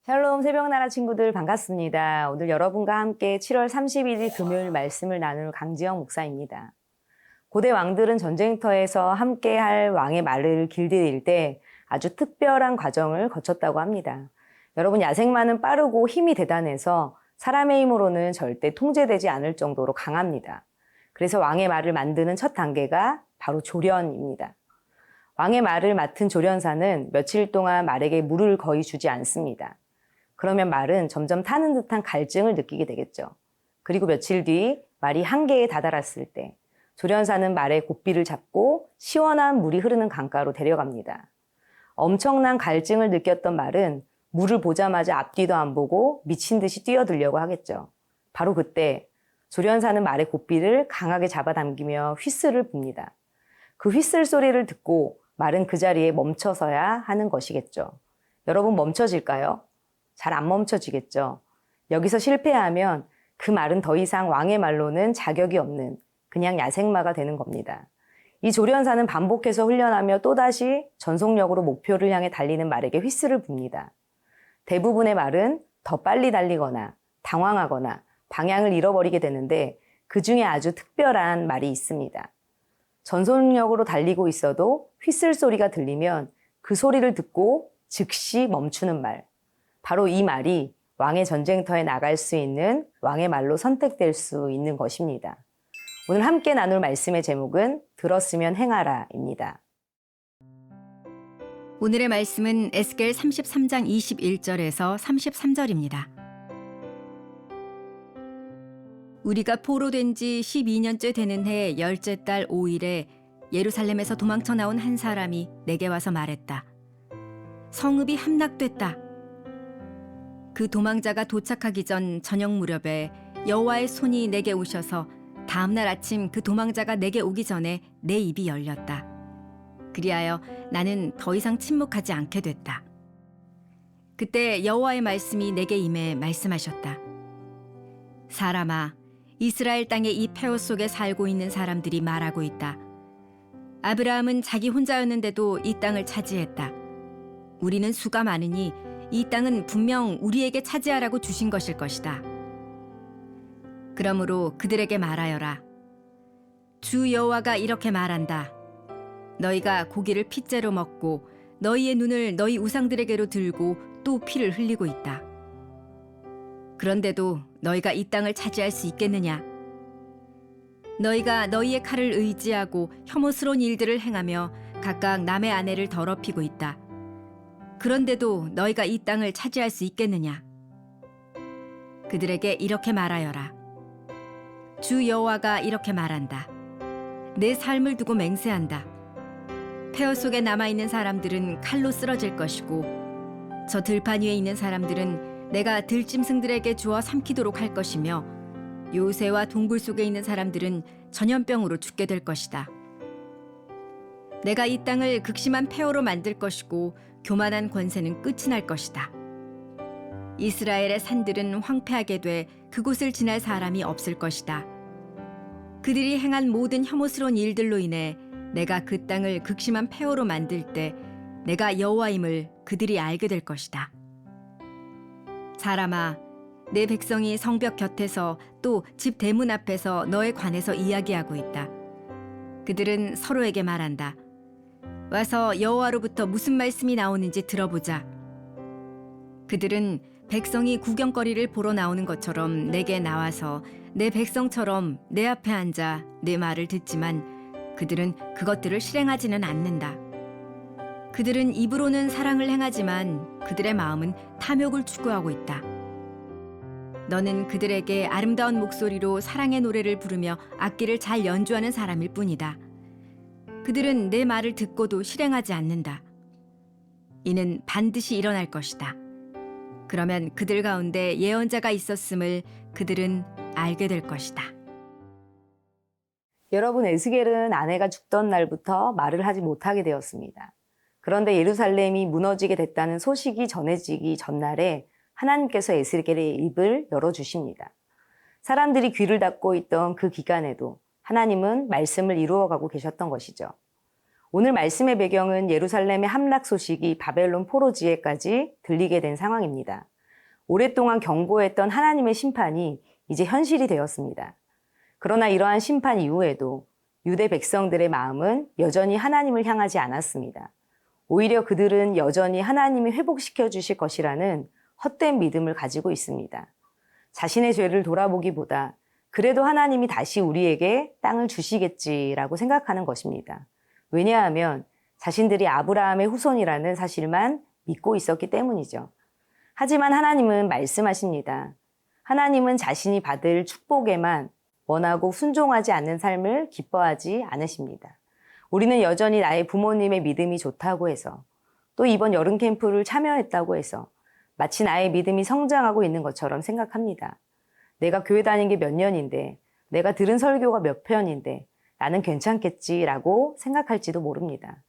샬롬 새벽나라 친구들 반갑습니다. 오늘 여러분과 함께 7월 31일 금요일 말씀을 나눌 강지영 목사입니다. 고대 왕들은 전쟁터에서 함께할 왕의 말을 길들일 때 아주 특별한 과정을 거쳤다고 합니다. 여러분, 야생마는 빠르고 힘이 대단해서 사람의 힘으로는 절대 통제되지 않을 정도로 강합니다. 그래서 왕의 말을 만드는 첫 단계가 바로 조련입니다. 왕의 말을 맡은 조련사는 며칠 동안 말에게 물을 거의 주지 않습니다. 그러면 말은 점점 타는 듯한 갈증을 느끼게 되겠죠. 그리고 며칠 뒤 말이 한계에 다다랐을 때 조련사는 말의 고삐를 잡고 시원한 물이 흐르는 강가로 데려갑니다. 엄청난 갈증을 느꼈던 말은 물을 보자마자 앞뒤도 안 보고 미친 듯이 뛰어들려고 하겠죠. 바로 그때 조련사는 말의 고삐를 강하게 잡아당기며 휘슬을 붑니다. 그 휘슬 소리를 듣고 말은 그 자리에 멈춰서야 하는 것이겠죠. 여러분, 멈춰질까요? 잘 안 멈춰지겠죠. 여기서 실패하면 그 말은 더 이상 왕의 말로는 자격이 없는 그냥 야생마가 되는 겁니다. 이 조련사는 반복해서 훈련하며 또다시 전속력으로 목표를 향해 달리는 말에게 휘슬을 붑니다. 대부분의 말은 더 빨리 달리거나 당황하거나 방향을 잃어버리게 되는데 그 중에 아주 특별한 말이 있습니다. 전속력으로 달리고 있어도 휘슬 소리가 들리면 그 소리를 듣고 즉시 멈추는 말. 바로 이 말이 왕의 전쟁터에 나갈 수 있는 왕의 말로 선택될 수 있는 것입니다. 오늘 함께 나눌 말씀의 제목은 들었으면 행하라입니다. 오늘의 말씀은 에스겔 33장 21절에서 33절입니다. 우리가 포로된 지 12년째 되는 해 열째 달 5일에 예루살렘에서 도망쳐 나온 한 사람이 내게 와서 말했다. 성읍이 함락됐다. 그 도망자가 도착하기 전 저녁 무렵에 여호와의 손이 내게 오셔서 다음날 아침 그 도망자가 내게 오기 전에 내 입이 열렸다. 그리하여 나는 더 이상 침묵하지 않게 됐다. 그때 여호와의 말씀이 내게 임해 말씀하셨다. 사람아, 이스라엘 땅의 이 폐허 속에 살고 있는 사람들이 말하고 있다. 아브라함은 자기 혼자였는데도 이 땅을 차지했다. 우리는 수가 많으니 이 땅은 분명 우리에게 차지하라고 주신 것일 것이다. 그러므로 그들에게 말하여라. 주 여호와가 이렇게 말한다. 너희가 고기를 핏째로 먹고 너희의 눈을 너희 우상들에게로 들고 또 피를 흘리고 있다. 그런데도 너희가 이 땅을 차지할 수 있겠느냐? 너희가 너희의 칼을 의지하고 혐오스러운 일들을 행하며 각각 남의 아내를 더럽히고 있다. 그런데도 너희가 이 땅을 차지할 수 있겠느냐? 그들에게 이렇게 말하여라. 주 여호와가 이렇게 말한다. 내 삶을 두고 맹세한다. 폐허 속에 남아있는 사람들은 칼로 쓰러질 것이고 저 들판 위에 있는 사람들은 내가 들짐승들에게 주어 삼키도록 할 것이며 요새와 동굴 속에 있는 사람들은 전염병으로 죽게 될 것이다. 내가 이 땅을 극심한 폐허로 만들 것이고 교만한 권세는 끝이 날 것이다. 이스라엘의 산들은 황폐하게 돼 그곳을 지날 사람이 없을 것이다. 그들이 행한 모든 혐오스러운 일들로 인해 내가 그 땅을 극심한 폐허로 만들 때 내가 여호와임을 그들이 알게 될 것이다. 사람아, 내 백성이 성벽 곁에서 또 집 대문 앞에서 너에 관해서 이야기하고 있다. 그들은 서로에게 말한다. 와서 여호와로부터 무슨 말씀이 나오는지 들어보자. 그들은 백성이 구경거리를 보러 나오는 것처럼 내게 나와서 내 백성처럼 내 앞에 앉아 내 말을 듣지만 그들은 그것들을 실행하지는 않는다. 그들은 입으로는 사랑을 행하지만 그들의 마음은 탐욕을 추구하고 있다. 너는 그들에게 아름다운 목소리로 사랑의 노래를 부르며 악기를 잘 연주하는 사람일 뿐이다. 그들은 내 말을 듣고도 실행하지 않는다. 이는 반드시 일어날 것이다. 그러면 그들 가운데 예언자가 있었음을 그들은 알게 될 것이다. 여러분, 에스겔은 아내가 죽던 날부터 말을 하지 못하게 되었습니다. 그런데 예루살렘이 무너지게 됐다는 소식이 전해지기 전날에 하나님께서 에스겔의 입을 열어주십니다. 사람들이 귀를 닫고 있던 그 기간에도 하나님은 말씀을 이루어가고 계셨던 것이죠. 오늘 말씀의 배경은 예루살렘의 함락 소식이 바벨론 포로지에까지 들리게 된 상황입니다. 오랫동안 경고했던 하나님의 심판이 이제 현실이 되었습니다. 그러나 이러한 심판 이후에도 유대 백성들의 마음은 여전히 하나님을 향하지 않았습니다. 오히려 그들은 여전히 하나님이 회복시켜 주실 것이라는 헛된 믿음을 가지고 있습니다. 자신의 죄를 돌아보기보다 그래도 하나님이 다시 우리에게 땅을 주시겠지라고 생각하는 것입니다. 왜냐하면 자신들이 아브라함의 후손이라는 사실만 믿고 있었기 때문이죠. 하지만 하나님은 말씀하십니다. 하나님은 자신이 받을 축복에만 원하고 순종하지 않는 삶을 기뻐하지 않으십니다. 우리는 여전히 나의 부모님의 믿음이 좋다고 해서 또 이번 여름 캠프를 참여했다고 해서 마치 나의 믿음이 성장하고 있는 것처럼 생각합니다. 내가 교회 다닌 게 몇 년인데, 내가 들은 설교가 몇 편인데 나는 괜찮겠지라고 생각할지도 모릅니다.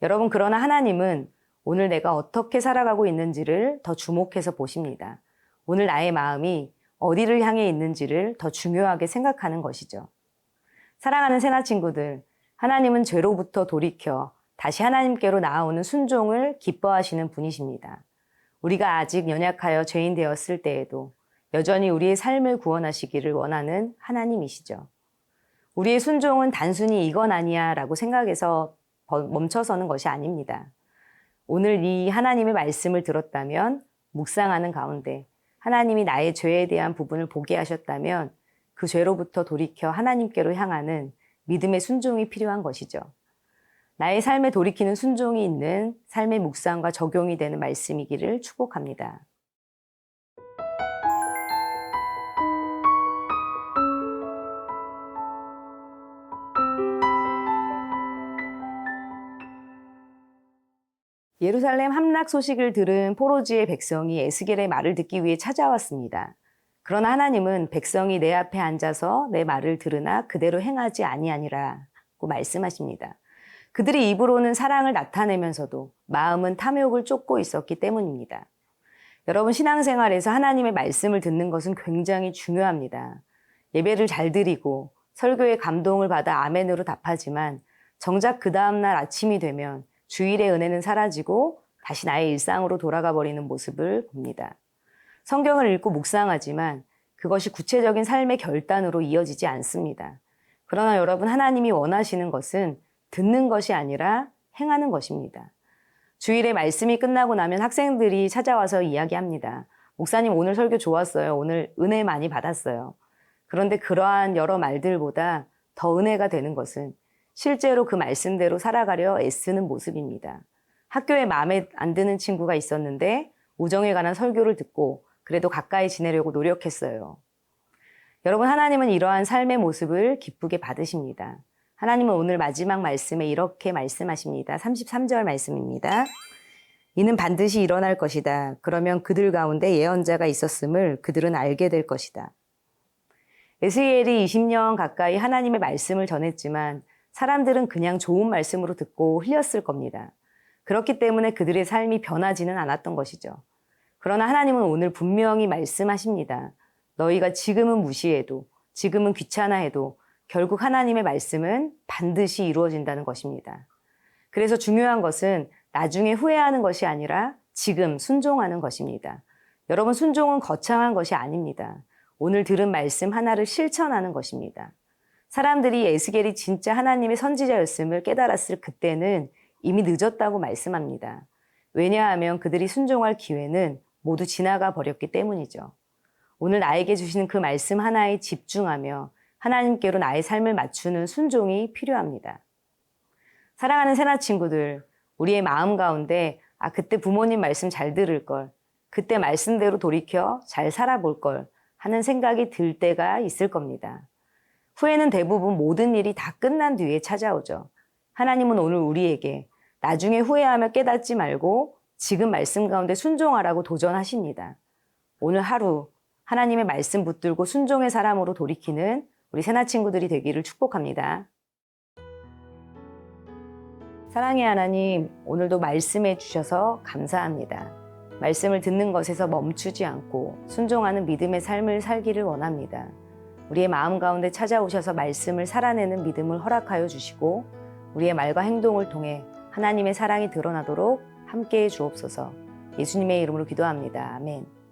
여러분, 그러나 하나님은 오늘 내가 어떻게 살아가고 있는지를 더 주목해서 보십니다. 오늘 나의 마음이 어디를 향해 있는지를 더 중요하게 생각하는 것이죠. 사랑하는 새나 친구들, 하나님은 죄로부터 돌이켜 다시 하나님께로 나아오는 순종을 기뻐하시는 분이십니다. 우리가 아직 연약하여 죄인 되었을 때에도 여전히 우리의 삶을 구원하시기를 원하는 하나님이시죠. 우리의 순종은 단순히 이건 아니야 라고 생각해서 멈춰서는 것이 아닙니다. 오늘 이 하나님의 말씀을 들었다면, 묵상하는 가운데 하나님이 나의 죄에 대한 부분을 보게 하셨다면 그 죄로부터 돌이켜 하나님께로 향하는 믿음의 순종이 필요한 것이죠. 나의 삶에 돌이키는 순종이 있는 삶의 묵상과 적용이 되는 말씀이기를 축복합니다. 예루살렘 함락 소식을 들은 포로지의 백성이 에스겔의 말을 듣기 위해 찾아왔습니다. 그러나 하나님은 백성이 내 앞에 앉아서 내 말을 들으나 그대로 행하지 아니하니라고 말씀하십니다. 그들이 입으로는 사랑을 나타내면서도 마음은 탐욕을 쫓고 있었기 때문입니다. 여러분, 신앙생활에서 하나님의 말씀을 듣는 것은 굉장히 중요합니다. 예배를 잘 드리고 설교에 감동을 받아 아멘으로 답하지만 정작 그 다음날 아침이 되면 주일의 은혜는 사라지고 다시 나의 일상으로 돌아가 버리는 모습을 봅니다. 성경을 읽고 묵상하지만 그것이 구체적인 삶의 결단으로 이어지지 않습니다. 그러나 여러분, 하나님이 원하시는 것은 듣는 것이 아니라 행하는 것입니다. 주일에 말씀이 끝나고 나면 학생들이 찾아와서 이야기합니다. 목사님, 오늘 설교 좋았어요. 오늘 은혜 많이 받았어요. 그런데 그러한 여러 말들보다 더 은혜가 되는 것은 실제로 그 말씀대로 살아가려 애쓰는 모습입니다. 학교에 마음에 안 드는 친구가 있었는데 우정에 관한 설교를 듣고 그래도 가까이 지내려고 노력했어요. 여러분, 하나님은 이러한 삶의 모습을 기쁘게 받으십니다. 하나님은 오늘 마지막 말씀에 이렇게 말씀하십니다. 33절 말씀입니다. 이는 반드시 일어날 것이다. 그러면 그들 가운데 예언자가 있었음을 그들은 알게 될 것이다. 에스겔이 20년 가까이 하나님의 말씀을 전했지만 사람들은 그냥 좋은 말씀으로 듣고 흘렸을 겁니다. 그렇기 때문에 그들의 삶이 변하지는 않았던 것이죠. 그러나 하나님은 오늘 분명히 말씀하십니다. 너희가 지금은 무시해도, 지금은 귀찮아해도 결국 하나님의 말씀은 반드시 이루어진다는 것입니다. 그래서 중요한 것은 나중에 후회하는 것이 아니라 지금 순종하는 것입니다. 여러분, 순종은 거창한 것이 아닙니다. 오늘 들은 말씀 하나를 실천하는 것입니다. 사람들이 에스겔이 진짜 하나님의 선지자였음을 깨달았을 그때는 이미 늦었다고 말씀합니다. 왜냐하면 그들이 순종할 기회는 모두 지나가 버렸기 때문이죠. 오늘 나에게 주시는 그 말씀 하나에 집중하며 하나님께로 나의 삶을 맞추는 순종이 필요합니다. 사랑하는 새나 친구들, 우리의 마음 가운데 그때 부모님 말씀 잘 들을 걸, 그때 말씀대로 돌이켜 잘 살아볼 걸 하는 생각이 들 때가 있을 겁니다. 후회는 대부분 모든 일이 다 끝난 뒤에 찾아오죠. 하나님은 오늘 우리에게 나중에 후회하며 깨닫지 말고 지금 말씀 가운데 순종하라고 도전하십니다. 오늘 하루 하나님의 말씀 붙들고 순종의 사람으로 돌이키는 우리 새나 친구들이 되기를 축복합니다. 사랑의 하나님, 오늘도 말씀해 주셔서 감사합니다. 말씀을 듣는 것에서 멈추지 않고 순종하는 믿음의 삶을 살기를 원합니다. 우리의 마음 가운데 찾아오셔서 말씀을 살아내는 믿음을 허락하여 주시고 우리의 말과 행동을 통해 하나님의 사랑이 드러나도록 함께해 주옵소서. 예수님의 이름으로 기도합니다. 아멘.